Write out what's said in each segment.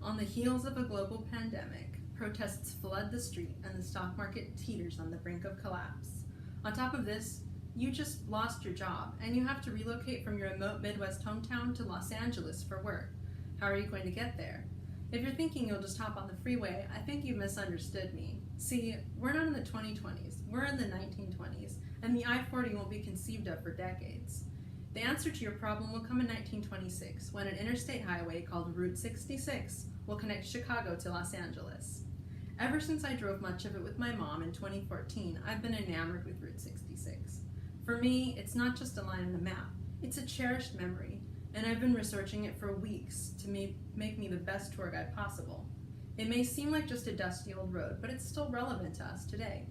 On the heels of a global pandemic, protests flood the street and the stock market teeters on the brink of collapse. On top of this, you just lost your job and you have to relocate from your remote Midwest hometown to Los Angeles for work. How are you going to get there? If you're thinking you'll just hop on the freeway, I think you've misunderstood me. See, we're not in the 2020s, we're in the 1920s, and the I-40 won't be conceived of for decades. The answer to your problem will come in 1926, when an interstate highway called Route 66 will connect Chicago to Los Angeles. Ever since I drove much of it with my mom in 2014, I've been enamored with Route 66. For me, it's not just a line on a map, it's a cherished memory, and I've been researching it for weeks to make me the best tour guide possible. It may seem like just a dusty old road, but it's still relevant to us today.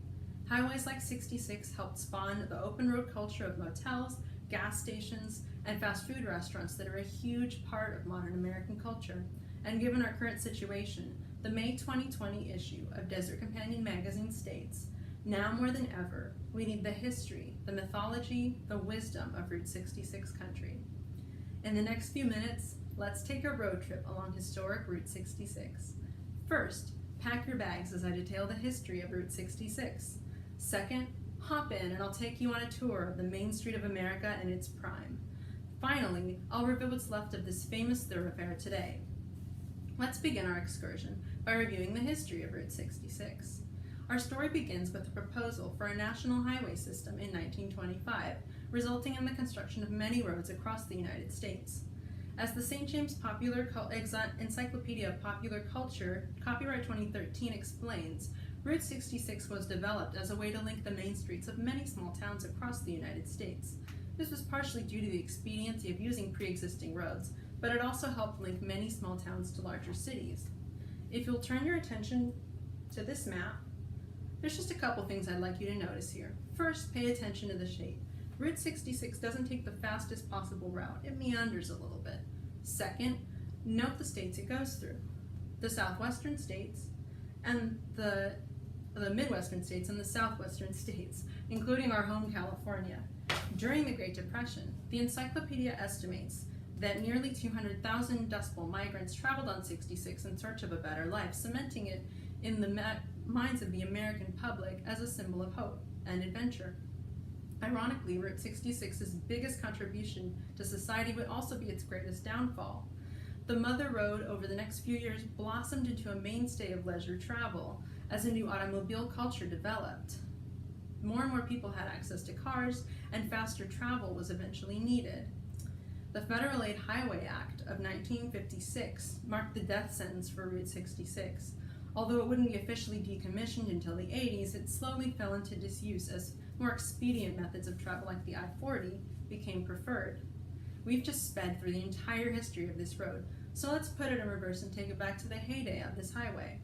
Highways like 66 helped spawn the open road culture of motels, gas stations, and fast food restaurants that are a huge part of modern American culture. And given our current situation, the May 2020 issue of Desert Companion magazine states, "Now more than ever, we need the history, the mythology, the wisdom of Route 66 country." In the next few minutes, let's take a road trip along historic Route 66. First, pack your bags as I detail the history of Route 66. Second, hop in and I'll take you on a tour of the Main Street of America in its prime. Finally, I'll reveal what's left of this famous thoroughfare today. Let's begin our excursion by reviewing the history of Route 66. Our story begins with a proposal for a national highway system in 1925, resulting in the construction of many roads across the United States. As the St. James Encyclopedia of Popular Culture, copyright 2013 explains, Route 66 was developed as a way to link the main streets of many small towns across the United States. This was partially due to the expediency of using pre-existing roads, but it also helped link many small towns to larger cities. If you'll turn your attention to this map, there's just a couple things I'd like you to notice here. First, pay attention to the shape. Route 66 doesn't take the fastest possible route, it meanders a little bit. Second, note the states it goes through. The southwestern states and the Midwestern states and the southwestern states, including our home California. During the Great Depression, the encyclopedia estimates that nearly 200,000 Dust Bowl migrants traveled on 66 in search of a better life, cementing it in the minds of the American public as a symbol of hope and adventure. Ironically, Route 66's biggest contribution to society would also be its greatest downfall. The Mother Road over the next few years blossomed into a mainstay of leisure travel as a new automobile culture developed. More and more people had access to cars, and faster travel was eventually needed. The Federal Aid Highway Act of 1956 marked the death sentence for Route 66. Although it wouldn't be officially decommissioned until the 80s, it slowly fell into disuse as more expedient methods of travel like the I-40 became preferred. We've just sped through the entire history of this road, so let's put it in reverse and take it back to the heyday of this highway.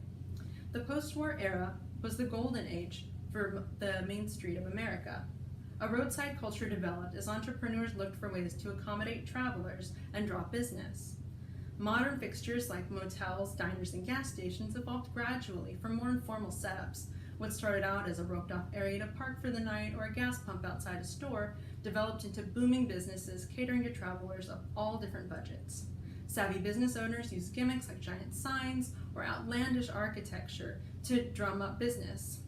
The post-war era was the golden age for the Main Street of America. A roadside culture developed as entrepreneurs looked for ways to accommodate travelers and draw business. Modern fixtures like motels, diners, and gas stations evolved gradually from more informal setups. What started out as a roped-off area to park for the night or a gas pump outside a store developed into booming businesses catering to travelers of all different budgets. Savvy business owners used gimmicks like giant signs or outlandish architecture to drum up business.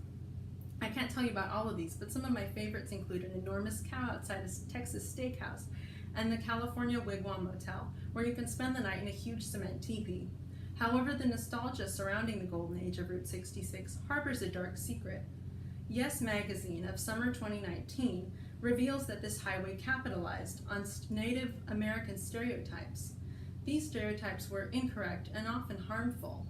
I can't tell you about all of these, but some of my favorites include an enormous cow outside a Texas steakhouse and the California Wigwam Motel, where you can spend the night in a huge cement teepee. However, the nostalgia surrounding the golden age of Route 66 harbors a dark secret. Yes Magazine of summer 2019 reveals that this highway capitalized on Native American stereotypes. These stereotypes were incorrect and often harmful.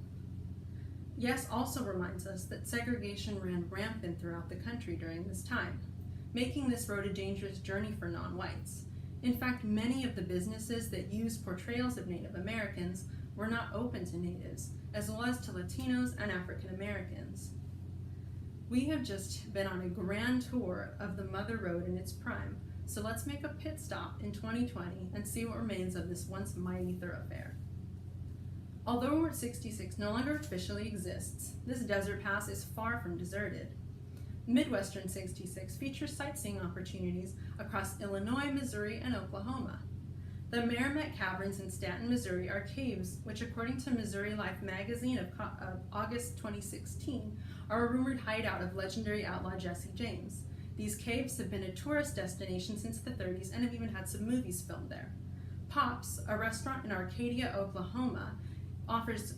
Yes also reminds us that segregation ran rampant throughout the country during this time, making this road a dangerous journey for non-whites. In fact, many of the businesses that used portrayals of Native Americans were not open to natives, as well as to Latinos and African Americans. We have just been on a grand tour of the Mother Road in its prime, so let's make a pit stop in 2020 and see what remains of this once mighty thoroughfare. Although Route 66 no longer officially exists, this desert pass is far from deserted. Midwestern 66 features sightseeing opportunities across Illinois, Missouri, and Oklahoma. The Merrimack Caverns in Stanton, Missouri are caves which, according to Missouri Life magazine of August 2016, are a rumored hideout of legendary outlaw Jesse James. These caves have been a tourist destination since the 30s and have even had some movies filmed there. Pop's, a restaurant in Arcadia, Oklahoma, offers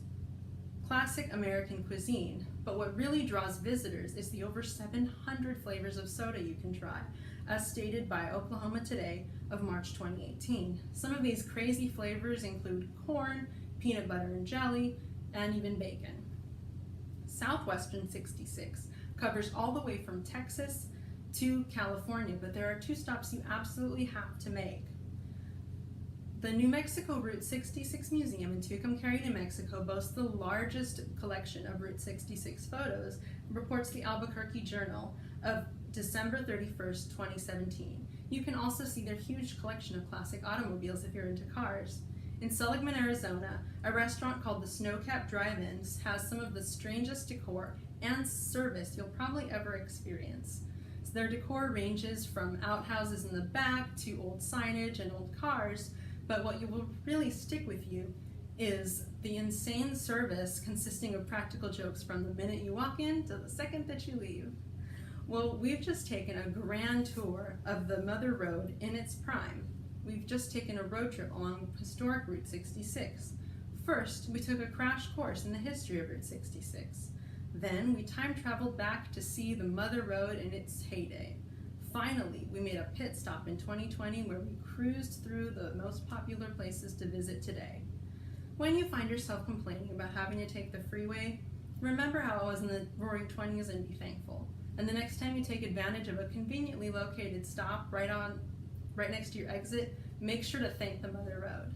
classic American cuisine, but what really draws visitors is the over 700 flavors of soda you can try, as stated by Oklahoma Today of March 2018. Some of these crazy flavors include corn, peanut butter and jelly, and even bacon. Southwestern 66 covers all the way from Texas to California, but there are 2 stops you absolutely have to make. The New Mexico Route 66 Museum in Tucumcari, New Mexico boasts the largest collection of Route 66 photos and reports the Albuquerque Journal of December 31st, 2017. You can also see their huge collection of classic automobiles if you're into cars. In Seligman, Arizona, a restaurant called the Snowcap Drive-Ins has some of the strangest decor and service you'll probably ever experience. So their decor ranges from outhouses in the back to old signage and old cars, but what will really stick with you is the insane service consisting of practical jokes from the minute you walk in to the second that you leave. Well, we've just taken a grand tour of the Mother Road in its prime. We've just taken a road trip along historic Route 66. First, we took a crash course in the history of Route 66. Then, we time traveled back to see the Mother Road in its heyday. Finally, we made a pit stop in 2020 where we cruised through the most popular places to visit today. When you find yourself complaining about having to take the freeway, remember how it was in the roaring 20s and be thankful. And the next time you take advantage of a conveniently located stop right next to your exit, make sure to thank the Mother Road.